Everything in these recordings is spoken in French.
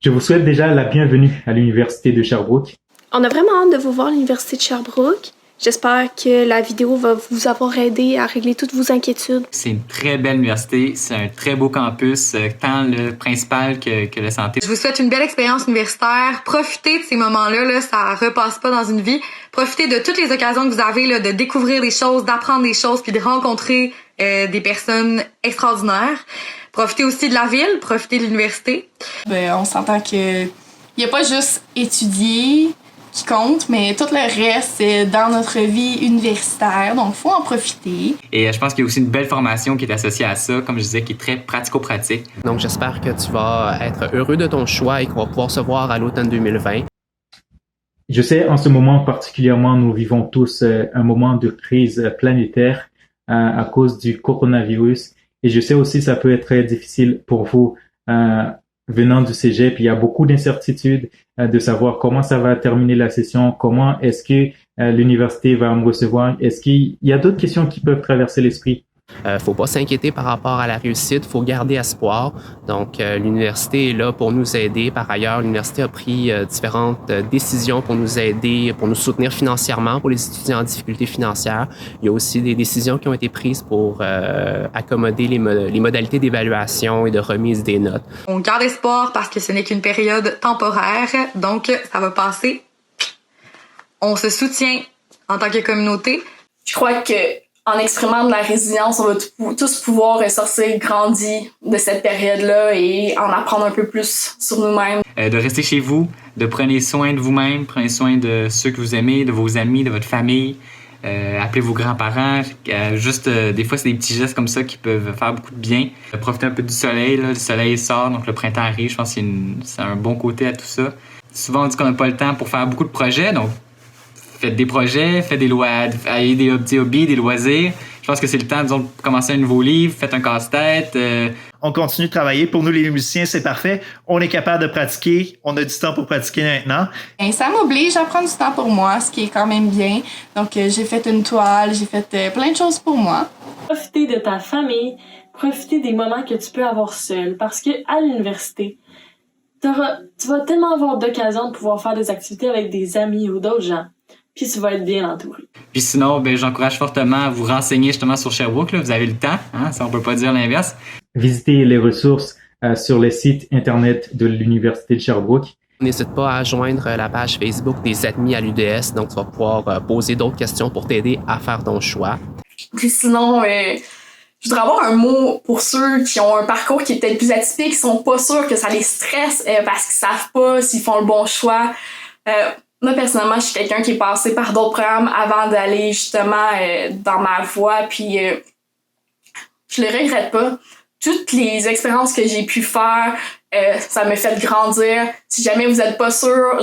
Je vous souhaite déjà la bienvenue à l'Université de Sherbrooke. On a vraiment hâte de vous voir à l'Université de Sherbrooke. J'espère que la vidéo va vous avoir aidé à régler toutes vos inquiétudes. C'est une très belle université, c'est un très beau campus, tant le principal que le santé. Je vous souhaite une belle expérience universitaire. Profitez de ces moments-là, là, ça repasse pas dans une vie. Profitez de toutes les occasions que vous avez là, de découvrir des choses, d'apprendre des choses, puis de rencontrer des personnes extraordinaires. Profitez aussi de la ville, profitez de l'université. On s'entend que il y a pas juste étudier qui compte, mais tout le reste, c'est dans notre vie universitaire, donc faut en profiter. Et je pense qu'il y a aussi une belle formation qui est associée à ça, comme je disais, qui est très pratico-pratique. Donc j'espère que tu vas être heureux de ton choix et qu'on va pouvoir se voir à l'automne 2020. Je sais, en ce moment particulièrement, nous vivons tous un moment de crise planétaire à cause du coronavirus. Et je sais aussi ça peut être très difficile pour vous venant du cégep. Il y a beaucoup d'incertitudes de savoir comment ça va terminer la session, comment est-ce que l'université va me recevoir. Est-ce qu'il y a d'autres questions qui peuvent traverser l'esprit? Faut pas s'inquiéter par rapport à la réussite, faut garder espoir. Donc, l'université est là pour nous aider. Par ailleurs, l'université a pris différentes décisions pour nous aider, pour nous soutenir financièrement pour les étudiants en difficulté financière. Il y a aussi des décisions qui ont été prises pour accommoder les modalités d'évaluation et de remise des notes. On garde espoir parce que ce n'est qu'une période temporaire, donc ça va passer. On se soutient en tant que communauté. Je crois que en exprimant de la résilience, on va tous pouvoir sortir grandis de cette période-là et en apprendre un peu plus sur nous-mêmes. De rester chez vous, de prendre soin de vous-même, prenez soin de ceux que vous aimez, de vos amis, de votre famille. Appelez vos grands-parents. Des fois, c'est des petits gestes comme ça qui peuvent faire beaucoup de bien. Profitez un peu du soleil. Là. Le soleil sort, donc le printemps arrive. Je pense que c'est un bon côté à tout ça. Souvent, on dit qu'on n'a pas le temps pour faire beaucoup de projets, donc faites des projets, faites ayez des petits hobbies, des loisirs. Je pense que c'est le temps, disons, de commencer un nouveau livre, faites un casse-tête. On continue de travailler. Pour nous, les musiciens, c'est parfait. On est capable de pratiquer. On a du temps pour pratiquer maintenant. Et ça m'oblige à prendre du temps pour moi, ce qui est quand même bien. Donc, j'ai fait une toile, j'ai fait plein de choses pour moi. Profiter de ta famille, profiter des moments que tu peux avoir seul. Parce que à l'université, tu vas tellement avoir d'occasions de pouvoir faire des activités avec des amis ou d'autres gens. Puis tu vas être bien entouré. Puis sinon, j'encourage fortement à vous renseigner justement sur Sherbrooke. Là. Vous avez le temps, hein? Ça, on peut pas dire l'inverse. Visitez les ressources sur le site Internet de l'Université de Sherbrooke. N'hésite pas à joindre la page Facebook des admis à l'UDS. Donc, tu vas pouvoir poser d'autres questions pour t'aider à faire ton choix. Puis sinon, je voudrais avoir un mot pour ceux qui ont un parcours qui est peut-être plus atypique, qui sont pas sûrs que ça les stresse parce qu'ils savent pas s'ils font le bon choix. Moi, personnellement, je suis quelqu'un qui est passé par d'autres programmes avant d'aller justement dans ma voie, puis je le regrette pas. Toutes les expériences que j'ai pu faire, ça me fait grandir. Si jamais vous êtes pas sûr,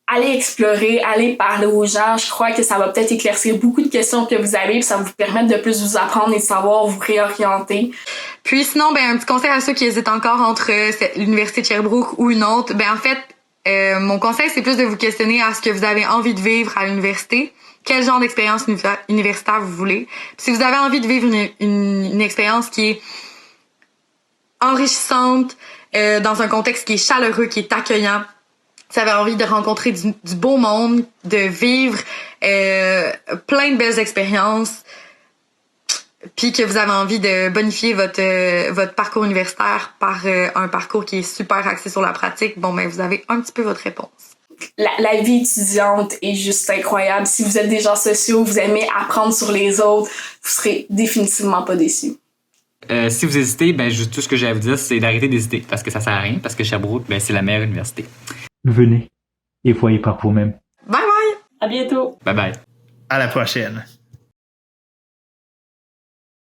allez explorer, allez parler aux gens. Je crois que ça va peut-être éclaircir beaucoup de questions que vous avez, puis ça va vous permettre de plus vous apprendre et de savoir vous réorienter. Puis sinon, un petit conseil à ceux qui hésitent encore entre l'Université de Sherbrooke ou une autre. En fait, mon conseil, c'est plus de vous questionner à ce que vous avez envie de vivre à l'université. Quel genre d'expérience universitaire vous voulez. Puis si vous avez envie de vivre une expérience qui est enrichissante, dans un contexte qui est chaleureux, qui est accueillant, si vous avez envie de rencontrer du beau monde, de vivre plein de belles expériences, puis que vous avez envie de bonifier votre parcours universitaire par un parcours qui est super axé sur la pratique, vous avez un petit peu votre réponse. La vie étudiante est juste incroyable. Si vous êtes des gens sociaux, vous aimez apprendre sur les autres, vous serez définitivement pas déçus. Si vous hésitez, tout ce que j'ai à vous dire, c'est d'arrêter d'hésiter, parce que ça sert à rien, parce que Sherbrooke, c'est la meilleure université. Venez et voyez par vous-même. Bye bye! À bientôt! Bye bye! À la prochaine.